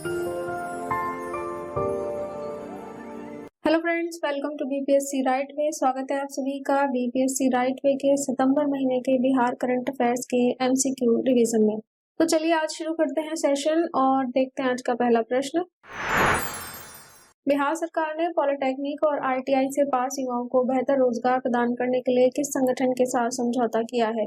Hello friends, welcome to BPSC right way. स्वागत है आप सभी का बीपीएससी राइट वे के सितंबर महीने के बिहार करंट अफेयर्स के एमसीक्यू रिवीजन में। तो चलिए आज शुरू करते हैं सेशन और देखते हैं आज का पहला प्रश्न। बिहार सरकार ने पॉलिटेक्निक और आईटीआई से पास युवाओं को बेहतर रोजगार प्रदान करने के लिए किस संगठन के साथ समझौता किया है?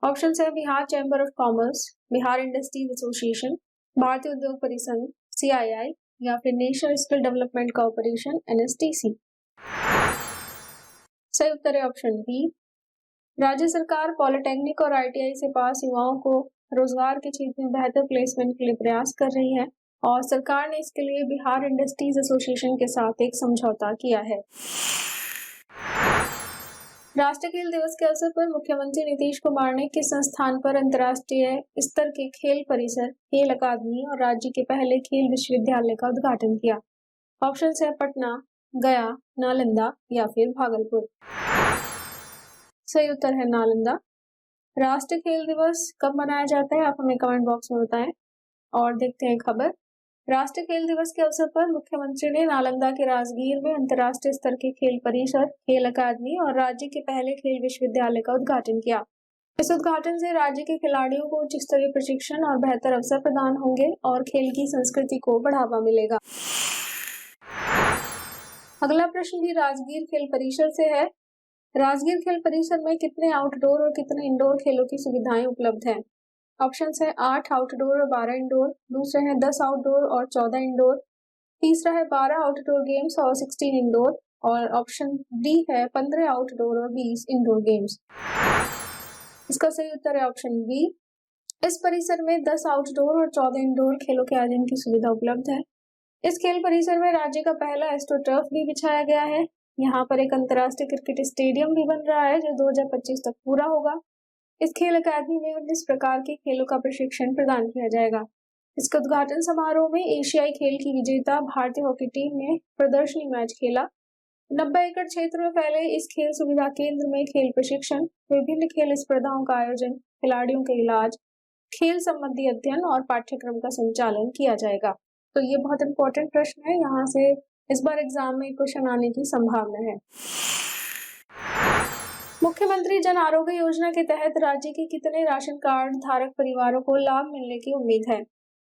ऑप्शन है Bihar chamber of commerce, Bihar industries association, भारतीय उद्योग परिसंघ सीआईआई या फिर नेशनल स्किल डेवलपमेंट कॉर्पोरेशन एनएसटीसी। सही उत्तर है ऑप्शन बी। राज्य सरकार पॉलिटेक्निक और आईटीआई से पास युवाओं को रोजगार के क्षेत्र में बेहतर प्लेसमेंट के लिए प्रयास कर रही है और सरकार ने इसके लिए बिहार इंडस्ट्रीज एसोसिएशन के साथ एक समझौता किया है। राष्ट्रीय खेल दिवस के अवसर पर मुख्यमंत्री नीतीश कुमार ने किस संस्थान पर अंतर्राष्ट्रीय स्तर के खेल परिसर, खेल अकादमी और राज्य के पहले खेल विश्वविद्यालय का उद्घाटन किया? ऑप्शन है पटना, गया, नालंदा या फिर भागलपुर। सही उत्तर है नालंदा। राष्ट्रीय खेल दिवस कब मनाया जाता है, आप हमें कमेंट बॉक्स में बताएं। और देखते हैं खबर। राष्ट्रीय खेल दिवस के अवसर पर मुख्यमंत्री ने नालंदा के राजगीर में अंतर्राष्ट्रीय स्तर के खेल परिसर, खेल अकादमी और राज्य के पहले खेल विश्वविद्यालय का उद्घाटन किया। इस उद्घाटन से राज्य के खिलाड़ियों को उच्च स्तरीय प्रशिक्षण और बेहतर अवसर प्रदान होंगे और खेल की संस्कृति को बढ़ावा मिलेगा। अगला प्रश्न भी राजगीर खेल परिसर से है। राजगीर खेल परिसर में कितने आउटडोर और कितने इंडोर खेलों की सुविधाएं उपलब्ध हैं? ऑप्शन है 8 आउटडोर और 12 इंडोर, दूसरे है 10 आउटडोर और 14 इंडोर, तीसरा है 12 आउटडोर गेम्स और 16 इंडोर और ऑप्शन डी है 15 आउटडोर और 20 इंडोर गेम्स। इसका सही उत्तर है ऑप्शन बी। इस परिसर में 10 आउटडोर और 14 इंडोर खेलों के आयोजन की सुविधा उपलब्ध है। इस खेल परिसर में राज्य का पहला एस्ट्रोटर्फ भी बिछाया गया है। यहाँ पर एक अंतर्राष्ट्रीय क्रिकेट स्टेडियम भी बन रहा है जो 2025 तक पूरा होगा। इस खेल अकादमी में 19 प्रकार के खेलों का प्रशिक्षण प्रदान किया जाएगा। इसके उद्घाटन समारोह में एशियाई खेल की विजेता भारतीय हॉकी टीम ने प्रदर्शनी मैच खेला। 90 एकड़ क्षेत्र में फैले इस खेल सुविधा केंद्र में खेल प्रशिक्षण, विभिन्न खेल स्पर्धाओं का आयोजन, खिलाड़ियों के इलाज, खेल संबंधी अध्ययन और पाठ्यक्रम का संचालन किया जाएगा। तो ये बहुत इंपॉर्टेंट प्रश्न है, यहाँ से इस बार एग्जाम में क्वेश्चन आने की संभावना है। मुख्यमंत्री जन आरोग्य योजना के तहत राज्य के कितने राशन कार्ड धारक परिवारों को लाभ मिलने की उम्मीद है?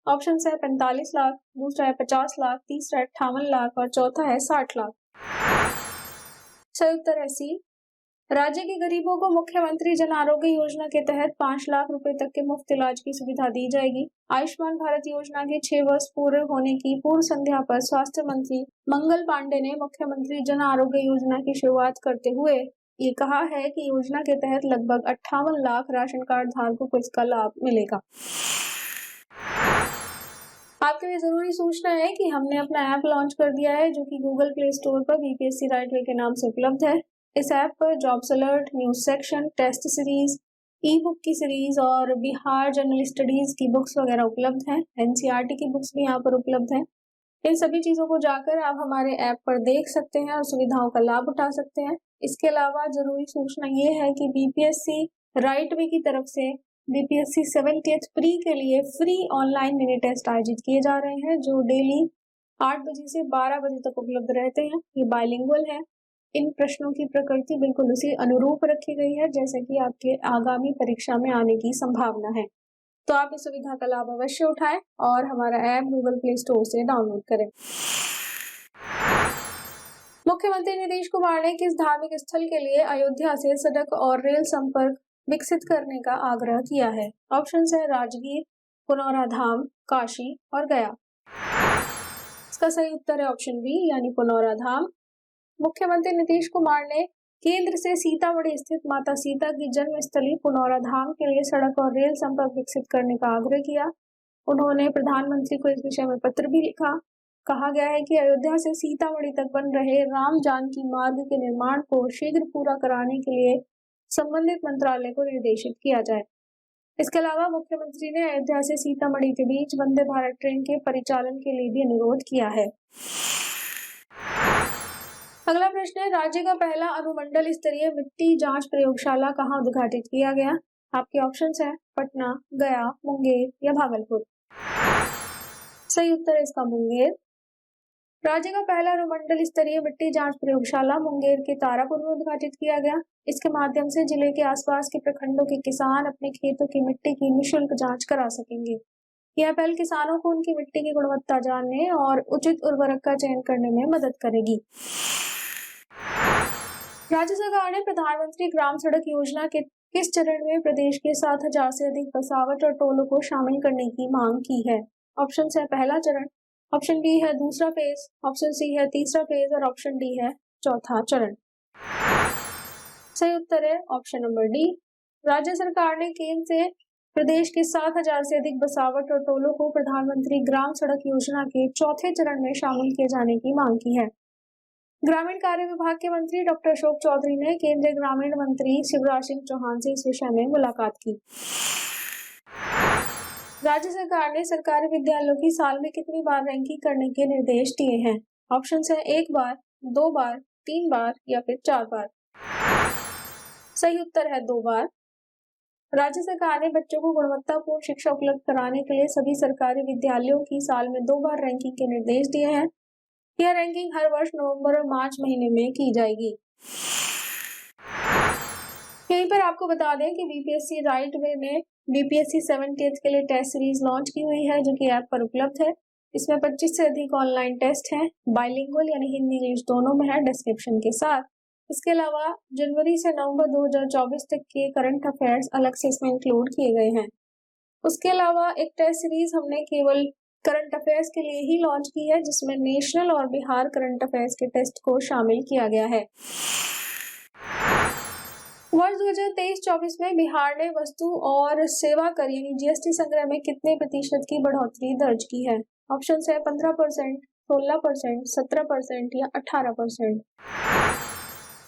ऑप्शन है 45 लाख, दूसरा है 50 लाख, तीसरा है 58 लाख और चौथा है 60 लाख। सही उत्तर है सी। राज्य के गरीबों को मुख्यमंत्री जन आरोग्य योजना के तहत 5 लाख रुपए तक के मुफ्त इलाज की सुविधा दी जाएगी। आयुष्मान भारत योजना के 6 वर्ष पूरे होने की पूर्व संध्या पर स्वास्थ्य मंत्री मंगल पांडे ने मुख्यमंत्री जन आरोग्य योजना की शुरुआत करते हुए ये कहा है कि योजना के तहत लगभग 58 लाख राशन कार्ड धारकों को इसका लाभ मिलेगा। आपके लिए जरूरी सूचना है कि हमने अपना ऐप लॉन्च कर दिया है जो कि गूगल प्ले स्टोर पर बीपीएससी राइट वे के नाम से उपलब्ध है। इस ऐप पर jobs alert, news section, test series, e book की सीरीज और बिहार जनरल स्टडीज की बुक्स वगैरह उपलब्ध हैं। एनसीईआरटी की बुक्स भी यहाँ पर उपलब्ध हैं। इन सभी चीजों को जाकर आप हमारे ऐप पर देख सकते हैं और सुविधाओं का लाभ उठा सकते हैं। इसके अलावा जरूरी सूचना ये है कि बीपीएससी राइट वे की तरफ से बीपीएससी 70th प्री के लिए फ्री ऑनलाइन मिनी टेस्ट आयोजित किए जा रहे हैं जो डेली 8 बजे से 12 बजे तक उपलब्ध रहते हैं। ये बाइलिंगुअल है। इन प्रश्नों की प्रकृति बिल्कुल उसी अनुरूप रखी गई है जैसे कि आपके आगामी परीक्षा में आने की संभावना है। तो आप इस सुविधा का लाभ अवश्य उठाएं और हमारा ऐप गूगल प्ले स्टोर से डाउनलोड करें। मुख्यमंत्री नीतीश कुमार ने किस धार्मिक स्थल के लिए अयोध्या से सड़क और रेल संपर्क विकसित करने का आग्रह किया है? ऑप्शन है राजगीर, पुनौरा धाम, काशी और गया। इसका सही उत्तर है ऑप्शन बी यानी पुनौरा धाम। मुख्यमंत्री नीतीश कुमार ने केंद्र से सीतामढ़ी स्थित माता सीता की जन्मस्थली पुनौरा धाम के लिए सड़क और रेल संपर्क विकसित करने का आग्रह किया। उन्होंने प्रधानमंत्री को इस विषय में पत्र भी लिखा। कहा गया है कि अयोध्या से सीतामढ़ी तक बन रहे राम जानकी मार्ग के निर्माण को शीघ्र पूरा कराने के लिए संबंधित मंत्रालय को निर्देशित किया जाए। इसके अलावा मुख्यमंत्री ने अयोध्या से सीतामढ़ी के बीच वंदे भारत ट्रेन के परिचालन के लिए भी अनुरोध किया है। अगला प्रश्न है, राज्य का पहला अनुमंडल स्तरीय मिट्टी जांच प्रयोगशाला कहाँ उद्घाटित किया गया? आपके ऑप्शंस हैं पटना, गया, मुंगेर या भागलपुर। सही उत्तर है इसका मुंगेर। राज्य का पहला अनुमंडल स्तरीय मिट्टी जांच प्रयोगशाला मुंगेर के तारापुर में उद्घाटित किया गया। इसके माध्यम से जिले के आसपास के प्रखंडों के किसान अपने खेतों की मिट्टी की निःशुल्क जांच करा सकेंगे। यह पहल किसानों को उनकी मिट्टी की गुणवत्ता जानने और उचित उर्वरक का चयन करने में मदद करेगी। राज्य सरकार ने प्रधानमंत्री ग्राम सड़क योजना के किस चरण में प्रदेश के 7,000 से अधिक बसावट और टोलों को शामिल करने की मांग की है? ऑप्शन है पहला चरण, ऑप्शन बी है दूसरा फेज, ऑप्शन सी है तीसरा फेज और ऑप्शन डी है चौथा चरण। सही उत्तर है ऑप्शन नंबर डी। राज्य सरकार ने केंद्र से प्रदेश के 7,000 से अधिक बसावट और टोलों को प्रधानमंत्री ग्राम सड़क योजना के चौथे चरण में शामिल किए जाने की मांग की है। ग्रामीण कार्य विभाग के मंत्री डॉक्टर अशोक चौधरी ने केंद्रीय ग्रामीण मंत्री शिवराज सिंह चौहान से इस विषय में मुलाकात की। राज्य सरकार ने सरकारी विद्यालयों की साल में कितनी बार रैंकिंग करने के निर्देश दिए हैं? ऑप्शन है 1 बार, 2 बार, 3 बार या फिर 4 बार। सही उत्तर है 2 बार। राज्य सरकार ने बच्चों को गुणवत्तापूर्ण शिक्षा उपलब्ध कराने के लिए सभी सरकारी विद्यालयों की साल में 2 बार रैंकिंग के निर्देश दिए हैं। यह रैंकिंग हर वर्ष नवंबर और मार्च महीने में की जाएगी। यहीं पर आपको बता दें कि बीपीएससी राइट वे ने बीपीएससी 70th के लिए टेस्ट सीरीज लॉन्च की हुई है, जो कि ऐप पर उपलब्ध है। इसमें 25 से अधिक ऑनलाइन टेस्ट हैं, बाइलिंगुअल यानी हिंदी इंग्लिश दोनों में है, डिस्क्रिप्शन के साथ। इसके अलावा जनवरी से नवंबर 2024 तक के करंट अफेयर्स अलग से इसमें इंक्लूड किए गए हैं। उसके अलावा एक टेस्ट सीरीज हमने केवल करंट अफेयर्स के लिए ही लॉन्च की है, जिसमें नेशनल और बिहार करंट अफेयर्स के टेस्ट को शामिल किया गया है। वर्ष 2023-24 में बिहार ने वस्तु और सेवा कर यानी जीएसटी संग्रह में कितने प्रतिशत की बढ़ोतरी दर्ज की है? ऑप्शन है 15%, 16%, 17% या 18%।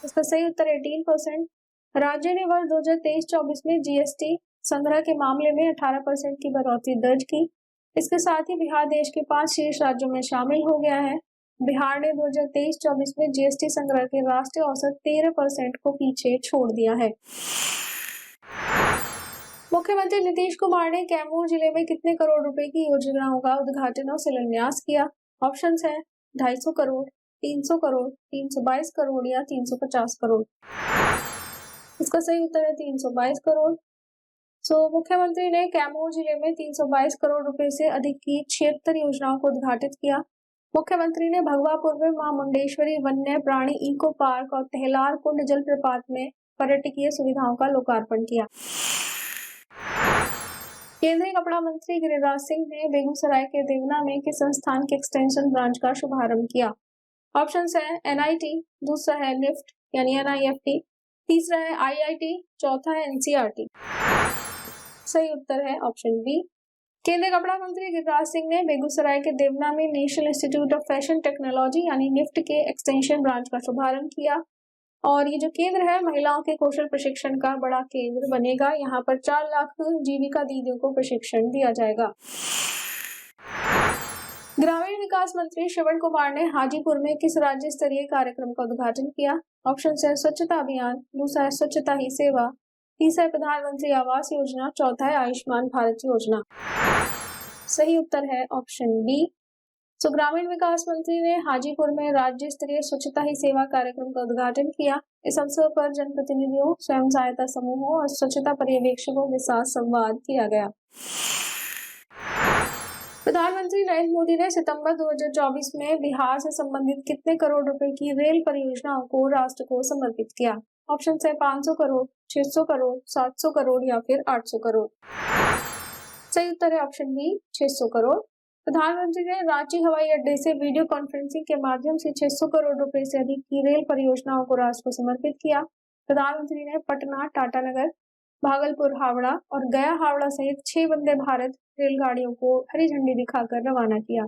इसका सही उत्तर 18%। राज्य ने वर्ष 2023-24 में जीएसटी संग्रह के मामले में 18% की बढ़ोतरी दर्ज की। इसके साथ ही बिहार देश के 5 शीर्ष राज्यों में शामिल हो गया है। बिहार ने 2023-24 में जीएसटी संग्रह के राष्ट्रीय औसत 13% को पीछे छोड़ दिया है। मुख्यमंत्री नीतीश कुमार ने कैमूर जिले में कितने करोड़ रुपए की योजनाओं का उद्घाटन और शिलान्यास किया? ऑप्शन है 250 करोड़, 300 करोड़, 322 करोड़ या 350 करोड़। इसका सही उत्तर है 322 करोड़। मुख्यमंत्री ने कैमूर जिले में 322 करोड़ रुपए से अधिक की 76 योजनाओं को उद्घाटित किया। मुख्यमंत्री ने भगवापुर में मां मुंडेश्वरी वन्य प्राणी इको पार्क और तेहलार कुंड जलप्रपात में पर्यटकीय सुविधाओं का लोकार्पण किया। केंद्रीय कपड़ा मंत्री गिरिराज सिंह ने बेगूसराय के देवना में किस संस्थान के एक्सटेंशन ब्रांच का शुभारंभ किया? ऑप्शन है एनआईटी, दूसरा है निफ्ट यानी एनआईएफटी, तीसरा है आईआईटी, चौथा है एनसीईआरटी। सही उत्तर है ऑप्शन बी। केंद्रीय कपड़ा मंत्री गिरिराज सिंह ने बेगूसराय के देवना में national institute of fashion technology यानी निफ्ट के एक्सटेंशन ब्रांच का शुभारंभ किया। और ये जो केंद्र है महिलाओं के कौशल प्रशिक्षण का बड़ा केंद्र बनेगा। यहाँ पर 4 लाख जीविका दीदियों को प्रशिक्षण दिया जाएगा। ग्रामीण विकास मंत्री श्रवण कुमार ने हाजीपुर में किस राज्य स्तरीय कार्यक्रम का उद्घाटन किया? ऑप्शन है स्वच्छता अभियान, दूसरा है स्वच्छता ही सेवा, तीसरा है प्रधानमंत्री आवास योजना, चौथा है आयुष्मान भारत योजना। सही उत्तर है ऑप्शन बी। ग्रामीण विकास मंत्री ने हाजीपुर में राज्य स्तरीय स्वच्छता ही सेवा कार्यक्रम का उद्घाटन किया। इस अवसर पर जनप्रतिनिधियों, स्वयं सहायता समूहों और स्वच्छता पर्यवेक्षकों के साथ संवाद किया गया। प्रधानमंत्री नरेंद्र मोदी ने सितंबर 2024 में बिहार से संबंधित कितने करोड़ रुपए की रेल परियोजनाओं को राष्ट्र को समर्पित किया? ऑप्शन है 500 करोड़, 600 करोड़, 700 करोड़ या फिर 800 करोड़। सही उत्तर है ऑप्शन बी 600 करोड़। प्रधानमंत्री ने रांची हवाई अड्डे से वीडियो कॉन्फ्रेंसिंग के माध्यम से 600 करोड़ रुपए से अधिक की रेल परियोजनाओं को राष्ट्र को समर्पित किया। प्रधानमंत्री ने पटना, टाटानगर, भागलपुर, हावड़ा और गया हावड़ा सहित 6 वंदे भारत रेलगाड़ियों को हरी झंडी दिखाकर रवाना किया।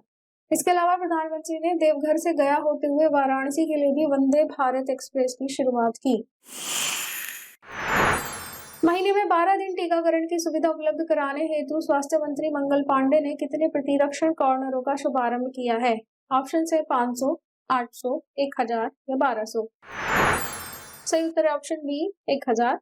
इसके अलावा प्रधानमंत्री ने देवघर से गया होते हुए वाराणसी के लिए भी वंदे भारत एक्सप्रेस की शुरुआत की। महीने में 12 दिन टीकाकरण की सुविधा उपलब्ध कराने हेतु स्वास्थ्य मंत्री मंगल पांडे ने कितने प्रतिरक्षण कॉर्नरों का शुभारंभ किया है? ऑप्शन है 500, 800, 1000 या 1200। सही उत्तर है ऑप्शन बी 1000।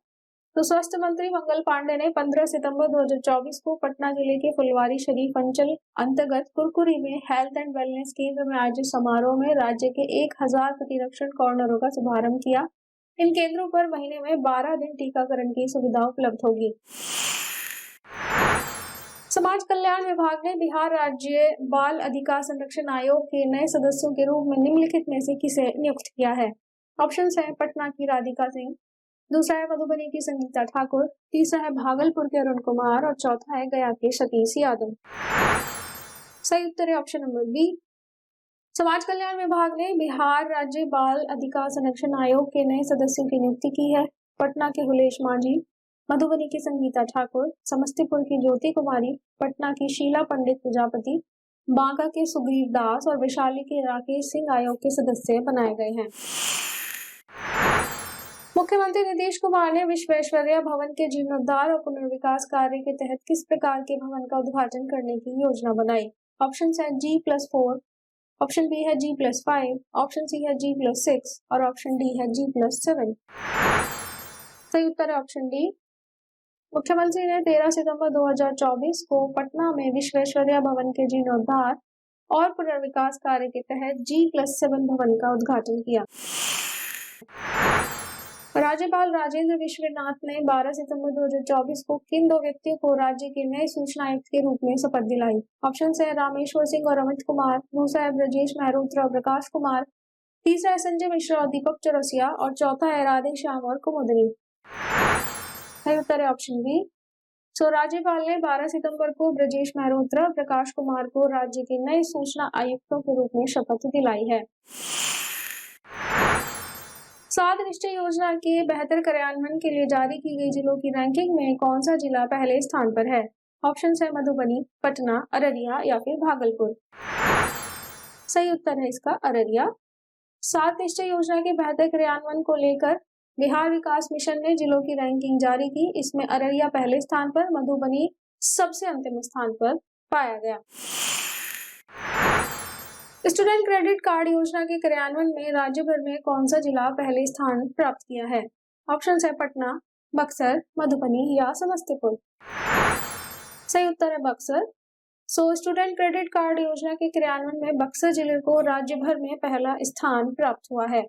तो स्वास्थ्य मंत्री मंगल पांडे ने 15 सितंबर 2024 को पटना जिले के फुलवारी शरीफ अंचल अंतर्गत कुरकुरी में हेल्थ एंड वेलनेस केंद्र में आयोजित समारोह में राज्य के 1000 प्रतिरक्षण कॉर्नरों का शुभारंभ किया। इन केंद्रों पर महीने में 12 दिन टीकाकरण की सुविधा उपलब्ध होगी। समाज कल्याण विभाग ने बिहार राज्य बाल अधिकार संरक्षण आयोग के नए सदस्यों के रूप में निम्नलिखित में से किसे नियुक्त किया है? ऑप्शन है पटना की राधिका सिंह, दूसरा है मधुबनी की संगीता ठाकुर, तीसरा है भागलपुर के अरुण कुमार और चौथा है गया के सतीश यादव। सही उत्तर है ऑप्शन नंबर बी। समाज कल्याण विभाग ने बिहार राज्य बाल अधिकार संरक्षण आयोग के नए सदस्यों की नियुक्ति की है। पटना के हुलेश मांझी, मधुबनी की संगीता ठाकुर, समस्तीपुर की ज्योति कुमारी, पटना की शीला पंडित प्रजापति, बांका के सुग्रीव दास और वैशाली के राकेश सिंह आयोग के सदस्य बनाए गए हैं। मुख्यमंत्री नीतीश कुमार ने विश्वेश्वरैया भवन के जीर्णोद्धार और पुनर्विकास कार्य के तहत किस प्रकार के भवन का उद्घाटन करने की योजना बनाई? ऑप्शन है G+4, ऑप्शन बी है G+5, ऑप्शन सी है G+6 और ऑप्शन डी है G+7। सही उत्तर है ऑप्शन डी। मुख्यमंत्री ने 13 सितंबर 2024 को पटना में विश्वेश्वरैया भवन के जीर्णोद्धार और पुनर्विकास कार्य के तहत G+7 भवन का उद्घाटन किया। राज्यपाल राजेंद्र विश्वनाथ ने 12 सितंबर 2024 को किन दो व्यक्तियों को राज्य के नए सूचना आयुक्त के रूप में शपथ दिलाई? ऑप्शन है रामेश्वर सिंह और अमित कुमार, दूसरा है ब्रजेश मेहरोत्रा और प्रकाश कुमार, तीसरा है संजय मिश्रा और दीपक चौरसिया और चौथा है राधे श्याम और कुमुदनी। सही उत्तर है ऑप्शन बी। राज्यपाल ने 12 सितंबर को ब्रजेश मेहरोत्रा और प्रकाश कुमार को राज्य के नए सूचना आयुक्तों के रूप में शपथ दिलाई है। 7 निश्चय योजना के बेहतर कार्यान्वयन के लिए जारी की गई जिलों की रैंकिंग में कौन सा जिला पहले स्थान पर है? ऑप्शन है मधुबनी, पटना, अररिया या फिर भागलपुर। सही उत्तर है इसका अररिया। 7 निश्चय योजना के बेहतर कार्यान्वयन को लेकर बिहार विकास मिशन ने जिलों की रैंकिंग जारी की। इसमें अररिया पहले स्थान पर, मधुबनी सबसे अंतिम स्थान पर पाया गया। स्टूडेंट क्रेडिट कार्ड योजना के कार्यान्वयन में राज्य भर में कौन सा जिला पहले स्थान प्राप्त किया है? ऑप्शन है पटना, बक्सर, मधुबनी या समस्तीपुर। सही उत्तर है बक्सर। स्टूडेंट क्रेडिट कार्ड योजना के कार्यान्वयन में बक्सर जिले को राज्य भर में पहला स्थान प्राप्त हुआ है।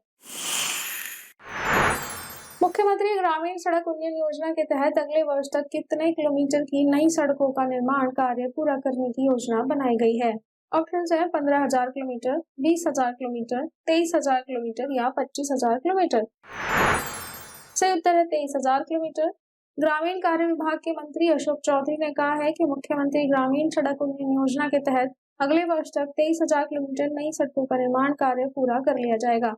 मुख्यमंत्री ग्रामीण सड़क उन्नयन योजना के तहत अगले वर्ष तक कितने किलोमीटर की नई सड़कों का निर्माण कार्य पूरा करने की योजना बनाई गई है? ऑप्शन है 15,000 किलोमीटर, 20,000 किलोमीटर, 23,000 किलोमीटर या 25,000 किलोमीटर। सही उत्तर है 23,000 किलोमीटर। ग्रामीण कार्य विभाग के मंत्री अशोक चौधरी ने कहा है कि मुख्यमंत्री ग्रामीण सड़क उन्नयन योजना के तहत अगले वर्ष तक 23,000 किलोमीटर नई सड़कों का निर्माण कार्य पूरा कर लिया जाएगा।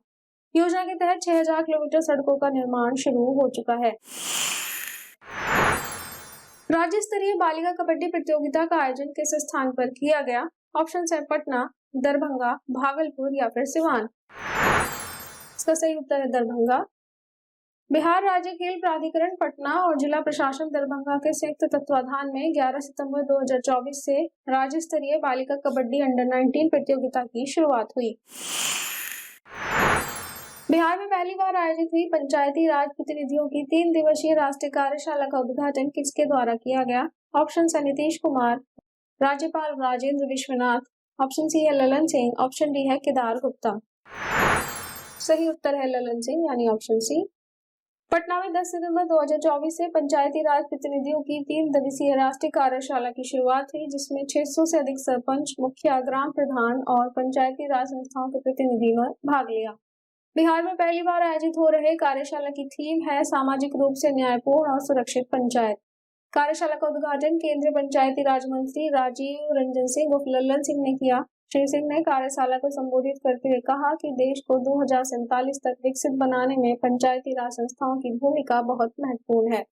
योजना के तहत 6,000 किलोमीटर सड़कों का निर्माण शुरू हो चुका है। राज्य स्तरीय बालिका कबड्डी प्रतियोगिता का आयोजन किस स्थान पर किया गया? ऑप्शन है पटना, दरभंगा, भागलपुर या फिर सिवान। इसका सही उत्तर है दरभंगा। बिहार राज्य खेल प्राधिकरण पटना और जिला प्रशासन दरभंगा के संयुक्त तत्वाधान में 11 सितंबर 2024 से राज्य स्तरीय बालिका कबड्डी अंडर 19 प्रतियोगिता की शुरुआत हुई। बिहार में पहली बार आयोजित हुई पंचायती राज प्रतिनिधियों की 3 दिवसीय राष्ट्रीय कार्यशाला का उद्घाटन किसके द्वारा किया गया? ऑप्शन है नीतीश कुमार, राज्यपाल राजेंद्र विश्वनाथ, ऑप्शन सी है ललन सिंह, ऑप्शन डी है केदार गुप्ता। सही उत्तर है ललन सिंह यानी ऑप्शन सी। पटना में 10 सितंबर 2024 से पंचायती राज प्रतिनिधियों की 3 दिवसीय राष्ट्रीय कार्यशाला की शुरुआत हुई, जिसमें 600 से अधिक सरपंच, मुखिया, ग्राम प्रधान और पंचायती राज संस्थाओं के प्रतिनिधियों ने भाग लिया। बिहार में पहली बार आयोजित हो रहे कार्यशाला की थीम है सामाजिक रूप से न्यायपूर्ण और सुरक्षित पंचायत। कार्यशाला का उद्घाटन केंद्रीय पंचायती राज मंत्री राजीव रंजन सिंह उर्फ लल्लन सिंह ने किया। श्री सिंह ने कार्यशाला को संबोधित करते हुए कहा कि देश को 2047 तक विकसित बनाने में पंचायती राज संस्थाओं की भूमिका बहुत महत्वपूर्ण है।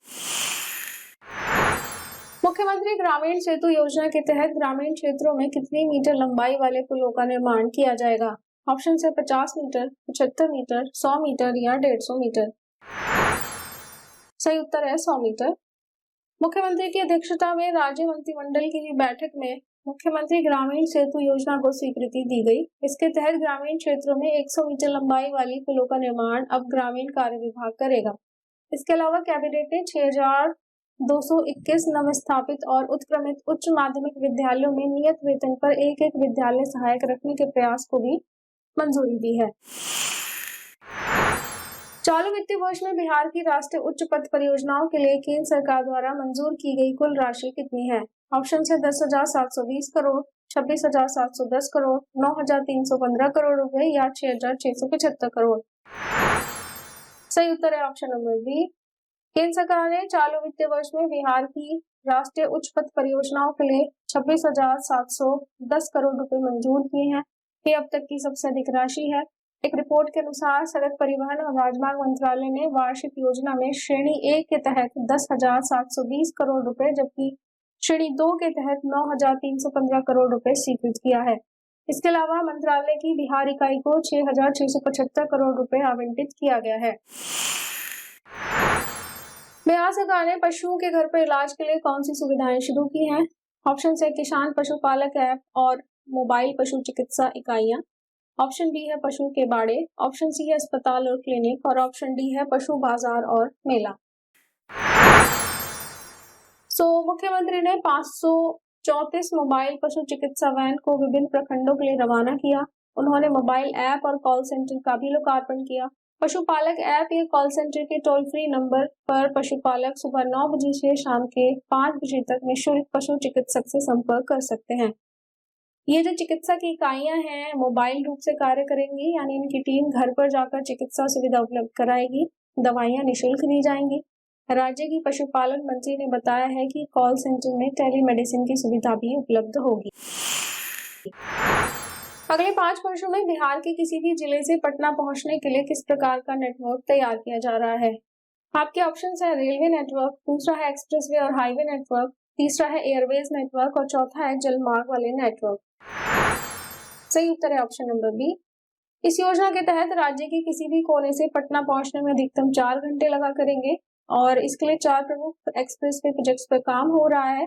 मुख्यमंत्री ग्रामीण सेतु योजना के तहत ग्रामीण क्षेत्रों में कितनी मीटर लंबाई वाले पुलों का निर्माण किया जाएगा? ऑप्शन है 50 मीटर, 75 मीटर, 100 मीटर या 150 मीटर। सही उत्तर है 100 मीटर। मुख्यमंत्री की अध्यक्षता में राज्य मंत्रिमंडल की बैठक में मुख्यमंत्री ग्रामीण सेतु योजना को स्वीकृति दी गई। इसके तहत ग्रामीण क्षेत्रों में 100 मीटर लंबाई वाली पुलों का निर्माण अब ग्रामीण कार्य विभाग करेगा। इसके अलावा कैबिनेट ने 6,221 नवस्थापित और उत्क्रमित उच्च माध्यमिक विद्यालयों में नियत वेतन पर एक विद्यालय सहायक रखने के प्रयास को भी मंजूरी दी है। चालू वित्तीय वर्ष में बिहार की राष्ट्रीय उच्च पथ परियोजनाओं के लिए केंद्र सरकार द्वारा मंजूर की गई कुल राशि कितनी है? ऑप्शन है 10,720 करोड़, 26,710 करोड़, 9,315 करोड़ रुपए या 6,675 करोड़। सही उत्तर है ऑप्शन नंबर बी। केंद्र सरकार ने चालू वित्तीय वर्ष में बिहार की राष्ट्रीय उच्च पथ परियोजनाओं के लिए 26,710 करोड़ रुपए मंजूर किए हैं। ये अब तक की सबसे अधिक राशि है। एक रिपोर्ट के अनुसार सड़क परिवहन और राजमार्ग मंत्रालय ने वार्षिक योजना में श्रेणी 1 के तहत 10,720 करोड़ रुपए जबकि श्रेणी 2 के तहत 9,315 करोड़ रुपए स्वीकृत किया है। इसके अलावा मंत्रालय की बिहार इकाई को 6,675 करोड़ रुपए आवंटित किया गया है। बिहार सरकार ने पशुओं के घर पर इलाज के लिए कौन सी सुविधाएं शुरू की हैं? ऑप्शन है किसान पशुपालक ऐप और मोबाइल पशु चिकित्सा इकाइयां। ऑप्शन बी है पशु के बाड़े, ऑप्शन सी है अस्पताल और क्लिनिक और ऑप्शन डी है पशु बाजार और मेला। मुख्यमंत्री ने 534 मोबाइल पशु चिकित्सा वैन को विभिन्न प्रखंडों के लिए रवाना किया। उन्होंने मोबाइल ऐप और कॉल सेंटर का भी लोकार्पण किया। पशुपालक ऐप या कॉल सेंटर के टोल फ्री नंबर पर पशुपालक सुबह 9 बजे से शाम के 5 बजे तक निःशुल्क पशु चिकित्सक से संपर्क कर सकते हैं। ये जो चिकित्सा की इकाइयां हैं मोबाइल रूप से कार्य करेंगी, यानी इनकी टीम घर पर जाकर चिकित्सा सुविधा उपलब्ध कराएगी। दवाइयां निःशुल्क दी जाएंगी। राज्य की पशुपालन मंत्री ने बताया है कि कॉल सेंटर में टेलीमेडिसिन की सुविधा भी उपलब्ध होगी। अगले 5 वर्षों में बिहार के किसी भी जिले से पटना पहुंचने के लिए किस प्रकार का नेटवर्क तैयार किया जा रहा है? आपके ऑप्शन है रेलवे नेटवर्क, दूसरा है एक्सप्रेसवे और हाईवे नेटवर्क, तीसरा है एयरवेज नेटवर्क और चौथा है जलमार्ग वाले नेटवर्क। सही उत्तर है ऑप्शन नंबर बी। इस योजना के तहत राज्य के किसी भी कोने से पटना पहुंचने में अधिकतम 4 घंटे लगा करेंगे और इसके लिए 4 प्रमुख एक्सप्रेसवे प्रोजेक्ट्स पर काम हो रहा है।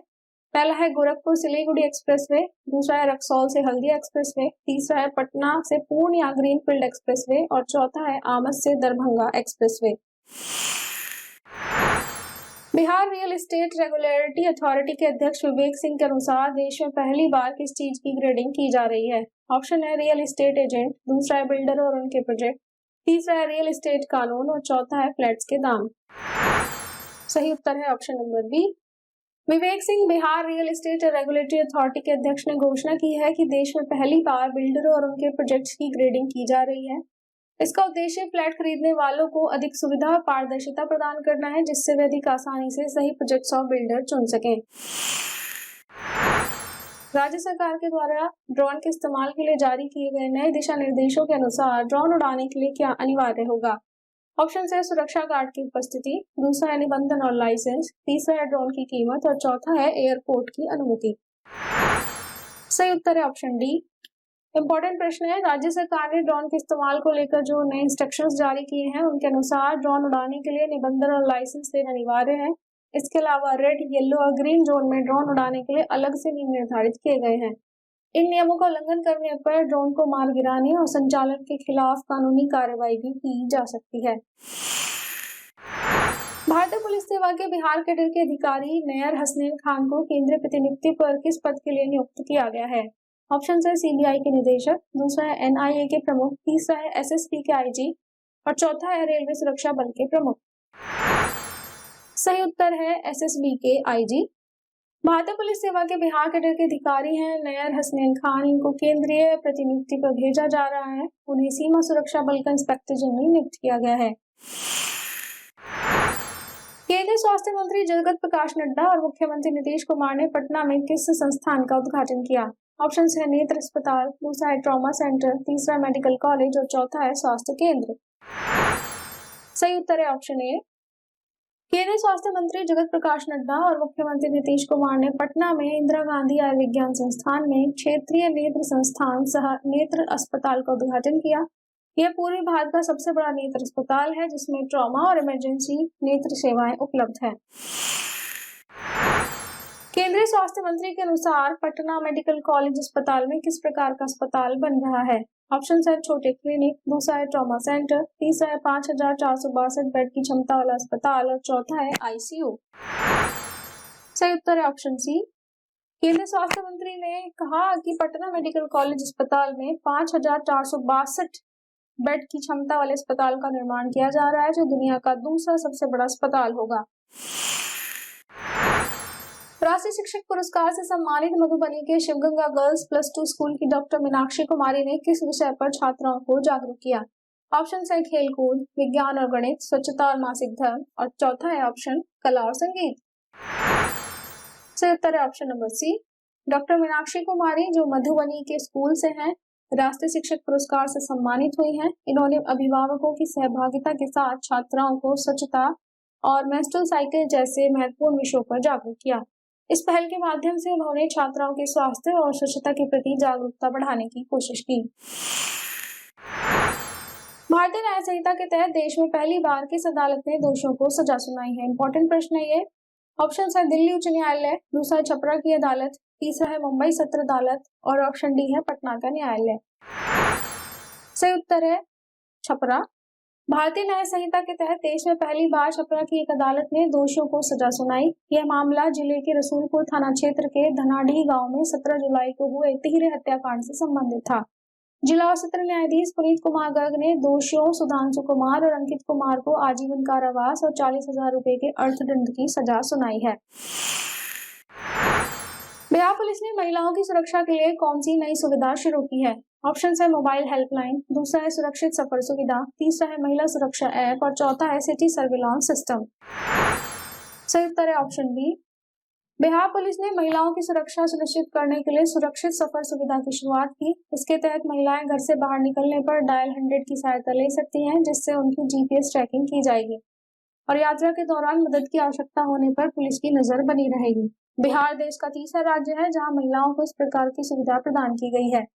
पहला है गोरखपुर सिलीगुड़ी एक्सप्रेसवे, दूसरा है रक्सौल से हल्दिया एक्सप्रेसवे, तीसरा है पटना से पूर्णिया ग्रीनफील्ड एक्सप्रेसवे और चौथा है आमस से Darbhanga expressway. Bihar real estate regulatory authority के अध्यक्ष विवेक सिंह के अनुसार देश में पहली बार किस चीज की ग्रेडिंग की जा रही है? ऑप्शन है रियल एस्टेट एजेंट, दूसरा है बिल्डर और उनके प्रोजेक्ट, तीसरा है रियल एस्टेट कानून और चौथा है फ्लैट्स के दाम। सही उत्तर है option number B. Vivek Singh Bihar real estate regulatory authority के अध्यक्ष ने घोषणा की है कि देश में पहली बार बिल्डरों और उनके प्रोजेक्ट्स की ग्रेडिंग की जा रही है। इसका उद्देश्य फ्लैट खरीदने वालों को अधिक सुविधा और पारदर्शिता प्रदान करना है, जिससे वे अधिक आसानी से सही प्रोजेक्ट्स और बिल्डर चुन सकें। राज्य सरकार के द्वारा ड्रोन के इस्तेमाल के लिए जारी किए गए नए दिशा निर्देशों के अनुसार ड्रोन उड़ाने के लिए क्या अनिवार्य होगा? ऑप्शन है सुरक्षा गार्ड की उपस्थिति, दूसरा है निबंधन और लाइसेंस, तीसरा है ड्रोन की कीमत और चौथा है एयरपोर्ट की अनुमति। सही उत्तर है ऑप्शन डी। इंपॉर्टेंट प्रश्न है, राज्य सरकार ने ड्रोन के इस्तेमाल को लेकर जो नए इंस्ट्रक्शंस जारी किए हैं उनके अनुसार ड्रोन उड़ाने के लिए निबंधन और लाइसेंस लेना अनिवार्य है। इसके अलावा रेड, येलो और ग्रीन जोन में ड्रोन उड़ाने के लिए अलग से नियम निर्धारित किए गए हैं। इन नियमों का उल्लंघन करने पर ड्रोन को मार गिराने और संचालन के खिलाफ कानूनी कार्रवाई भी की जा सकती है। भारतीय पुलिस सेवा के बिहार कैडर के अधिकारी नयर हसनैन खान को केंद्रीय प्रतिनियुक्ति पर किस पद के लिए नियुक्त किया गया है? ऑप्शन है सीबीआई के निदेशक, दूसरा है एनआईए के प्रमुख, तीसरा है एसएसपी के आईजी और चौथा है रेलवे सुरक्षा बल के प्रमुख। सही उत्तर है एसएसबी के आईजी। भारतीय पुलिस सेवा के बिहार कैडर के अधिकारी हैं नयर हसनैन खान। इनको केंद्रीय प्रतिनियुक्ति पर भेजा जा रहा है। उन्हें सीमा सुरक्षा बल का इंस्पेक्टर जनरल नियुक्त किया गया है। केंद्रीय स्वास्थ्य मंत्री जगत प्रकाश नड्डा और मुख्यमंत्री नीतीश कुमार ने पटना में किस संस्थान का उद्घाटन किया? ऑप्शन है नेत्र अस्पताल, दूसरा है ट्रॉमा सेंटर, तीसरा मेडिकल कॉलेज और चौथा है स्वास्थ्य केंद्र। सही उत्तर है ऑप्शन ए। केंद्रीय स्वास्थ्य मंत्री जगत प्रकाश नड्डा और मुख्यमंत्री नीतीश कुमार ने पटना में इंदिरा गांधी आयुर्विज्ञान संस्थान में क्षेत्रीय नेत्र संस्थान सह नेत्र अस्पताल का उद्घाटन किया। यह पूर्वी भारत का सबसे बड़ा नेत्र अस्पताल है जिसमें ट्रॉमा और इमरजेंसी नेत्र सेवाएं उपलब्ध है। केंद्रीय स्वास्थ्य मंत्री के अनुसार पटना मेडिकल कॉलेज अस्पताल में किस प्रकार का अस्पताल बन रहा है? ऑप्शन है छोटे क्लिनिक, दूसरा है ट्रॉमा सेंटर, तीसरा है 5,462 बेड की क्षमता वाला अस्पताल और चौथा है आईसीयू। सही उत्तर है ऑप्शन सी। केंद्रीय स्वास्थ्य मंत्री ने कहा कि पटना मेडिकल कॉलेज अस्पताल में 5,462 बेड की क्षमता वाले अस्पताल का निर्माण किया जा रहा है, जो दुनिया का दूसरा सबसे बड़ा अस्पताल होगा। राष्ट्रीय शिक्षक पुरस्कार से सम्मानित मधुबनी के शिवगंगा गर्ल्स +2 स्कूल की डॉक्टर मीनाक्षी कुमारी ने किस विषय पर छात्राओं को जागरूक किया? ऑप्शन है खेलकूद, विज्ञान और गणित, स्वच्छता और मासिक धर्म और चौथा है ऑप्शन कला और संगीत। सही उत्तर है option number C. Doctor Meenakshi Kumari जो मधुबनी के स्कूल से हैं, राष्ट्रीय शिक्षक पुरस्कार से सम्मानित हुई हैं। इन्होंने अभिभावकों की सहभागिता के साथ छात्राओं को स्वच्छता और मेंस्ट्रुअल साइकिल जैसे महत्वपूर्ण विषयों पर जागरूक किया। इस पहल के माध्यम से उन्होंने छात्राओं के स्वास्थ्य और स्वच्छता के प्रति जागरूकता बढ़ाने की कोशिश की। भारतीय न्याय संहिता के तहत देश में पहली बार किस अदालत ने दोषियों को सजा सुनाई है? इंपॉर्टेंट प्रश्न है ये। ऑप्शन है दिल्ली उच्च न्यायालय, दूसरा है छपरा की अदालत, तीसरा है मुंबई सत्र अदालत और ऑप्शन डी है पटना का न्यायालय। सही उत्तर है छपरा। भारतीय न्याय संहिता के तहत देश में पहली बार छपरा की एक अदालत ने दोषियों को सजा सुनाई। यह मामला जिले के रसूलपुर थाना क्षेत्र के धनाडीह गांव में 17 जुलाई को हुए तिहरे हत्याकांड से संबंधित था। जिला और सत्र न्यायाधीश पुनीत कुमार गर्ग ने दोषियों सुधांशु कुमार और अंकित कुमार को आजीवन कारावास और 40,000 रुपए के अर्थदंड की सजा सुनाई है। बिहार पुलिस ने महिलाओं की सुरक्षा के लिए कौन सी नई सुविधा शुरू की है? ऑप्शन है मोबाइल हेल्पलाइन, दूसरा है सुरक्षित सफर सुविधा, तीसरा है महिला सुरक्षा ऐप और चौथा है सिटी सर्विलांस सिस्टम। सही उत्तर है ऑप्शन बी। बिहार पुलिस ने महिलाओं की सुरक्षा सुनिश्चित करने के लिए सुरक्षित सफर सुविधा की शुरुआत की। इसके तहत महिलाएं घर से बाहर निकलने पर डायल 100 की सहायता ले सकती हैं, जिससे उनकी जीपीएस ट्रैकिंग की जाएगी और यात्रा के दौरान मदद की आवश्यकता होने पर पुलिस की नजर बनी रहेगी। बिहार देश का तीसरा राज्य है जहां महिलाओं को इस प्रकार की सुविधा प्रदान की गई है।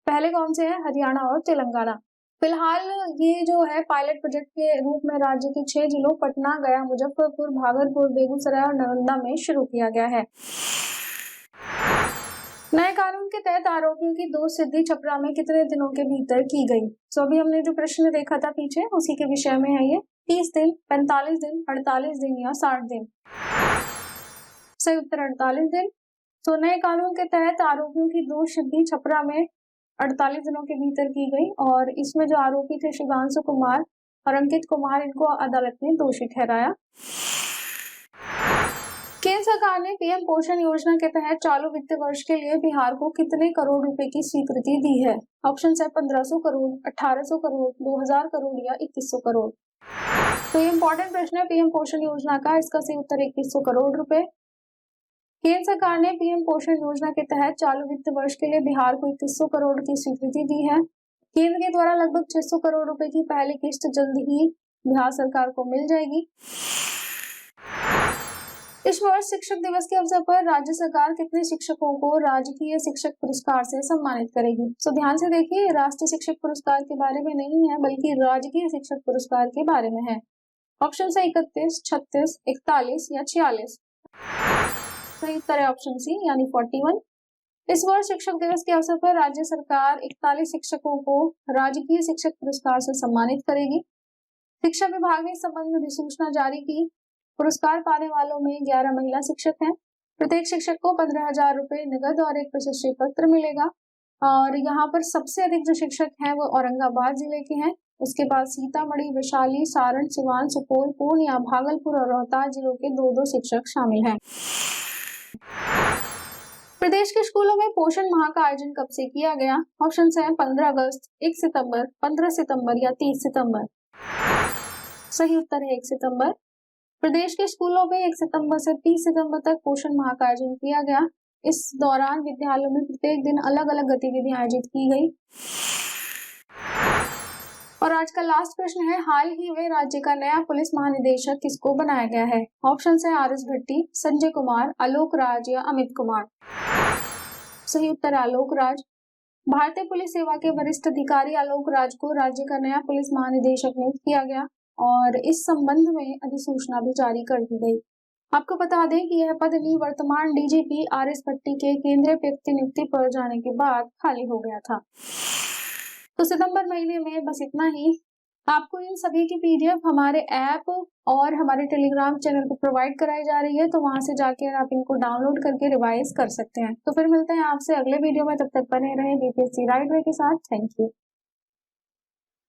पहले कौन से हैं? हरियाणा और तेलंगाना। फिलहाल ये जो है पायलट प्रोजेक्ट के रूप में राज्य के 6 जिलों पटना, गया, मुजफ्फरपुर, भागलपुर, बेगूसराय और नालंदा में शुरू किया गया है। नए कानून के तहत आरोपियों की दोष सिद्धि छपरा में कितने दिनों के भीतर की गई? तो अभी हमने जो प्रश्न देखा था पीछे, उसी के विषय में है ये। 30 दिन, 45 दिन, 48 दिन या 60 दिन। सही उत्तर 48 दिन। तो नए कानून के तहत आरोपियों की दोष सिद्धि छपरा में 48 दिनों के भीतर की गई और इसमें जो आरोपी थे सुधांशु कुमार और अंकित कुमार, इनको अदालत ने दोषी ठहराया। केंद्र सरकार ने पीएम पोषण योजना के तहत चालू वित्त वर्ष के लिए बिहार को कितने करोड़ रुपए की स्वीकृति दी है? ऑप्शन है 1500 करोड़, 1800 करोड़, 2000 करोड़ या 2100 करोड़। तो ये इंपॉर्टेंट प्रश्न है पीएम पोषण योजना का। इसका सही उत्तर 2100 करोड़ रुपए। केंद्र सरकार ने पीएम पोषण योजना के तहत चालू वित्त वर्ष के लिए बिहार को 2100 करोड़ की स्वीकृति दी है। केंद्र के द्वारा लगभग 600 करोड़ रुपए की पहली किस्त जल्द ही बिहार सरकार को मिल जाएगी। इस वर्ष शिक्षक दिवस के अवसर पर राज्य सरकार कितने शिक्षकों को राजकीय शिक्षक पुरस्कार से सम्मानित करेगी? तो ध्यान से देखिए, राष्ट्रीय शिक्षक पुरस्कार के बारे में नहीं है बल्कि राजकीय शिक्षक पुरस्कार के बारे में है। ऑप्शन है 31, 36, 41 या 46। सही उत्तर है ऑप्शन सी यानी 41। इस वर्ष शिक्षक दिवस के अवसर पर राज्य सरकार 41 शिक्षकों को राजकीय शिक्षक पुरस्कार से सम्मानित करेगी। शिक्षा विभाग ने इस संबंध में अधिसूचना जारी की। पुरस्कार पाने वालों में 11 महिला शिक्षक हैं। प्रत्येक शिक्षक को 15,000 रुपए नगद और एक प्रशस्ति पत्र मिलेगा और यहाँ पर सबसे अधिक जो शिक्षक हैं वो औरंगाबाद जिले के हैं। उसके बाद सीतामढ़ी, वैशाली, सारण, सिवान, सुपौल, पूर्णिया, भागलपुर और रोहतास जिलों के 2-2 शिक्षक शामिल हैं। प्रदेश के स्कूलों में पोषण माह का आयोजन कब से किया गया? ऑप्शन है 15 अगस्त, 1 सितंबर, 15 सितंबर या 30 सितंबर। सही उत्तर है 1 सितंबर। प्रदेश के स्कूलों में 1 सितंबर से 30 सितंबर तक पोषण माह का आयोजन किया गया। इस दौरान विद्यालयों में प्रत्येक दिन अलग अलग गतिविधियां आयोजित की गई। और आज का लास्ट प्रश्न है, हाल ही में राज्य का नया पुलिस महानिदेशक किसको बनाया गया है? ऑप्शन है आर एस भट्टी, संजय कुमार, आलोक राज या अमित कुमार। सही उत्तर है आलोक राज। भारतीय पुलिस सेवा के वरिष्ठ अधिकारी आलोक राज को राज्य का नया पुलिस महानिदेशक नियुक्त किया गया और इस संबंध में अधिसूचना भी जारी कर दी गई। आपको बता दें कि यह पद भी वर्तमान डीजीपी आर.एस. भट्टी के केंद्रीय व्यक्ति नियुक्ति पर जाने के बाद खाली हो गया था। तो सितंबर महीने में बस इतना ही। आपको इन सभी की पीडीएफ हमारे ऐप और हमारे टेलीग्राम चैनल पर प्रोवाइड कराई जा रही है, तो वहां से जाकर आप इनको डाउनलोड करके रिवाइज कर सकते हैं। तो फिर मिलते हैं आपसे अगले वीडियो में, तब तक बने रहे बीपीएससी राइट वे के साथ। Thank you.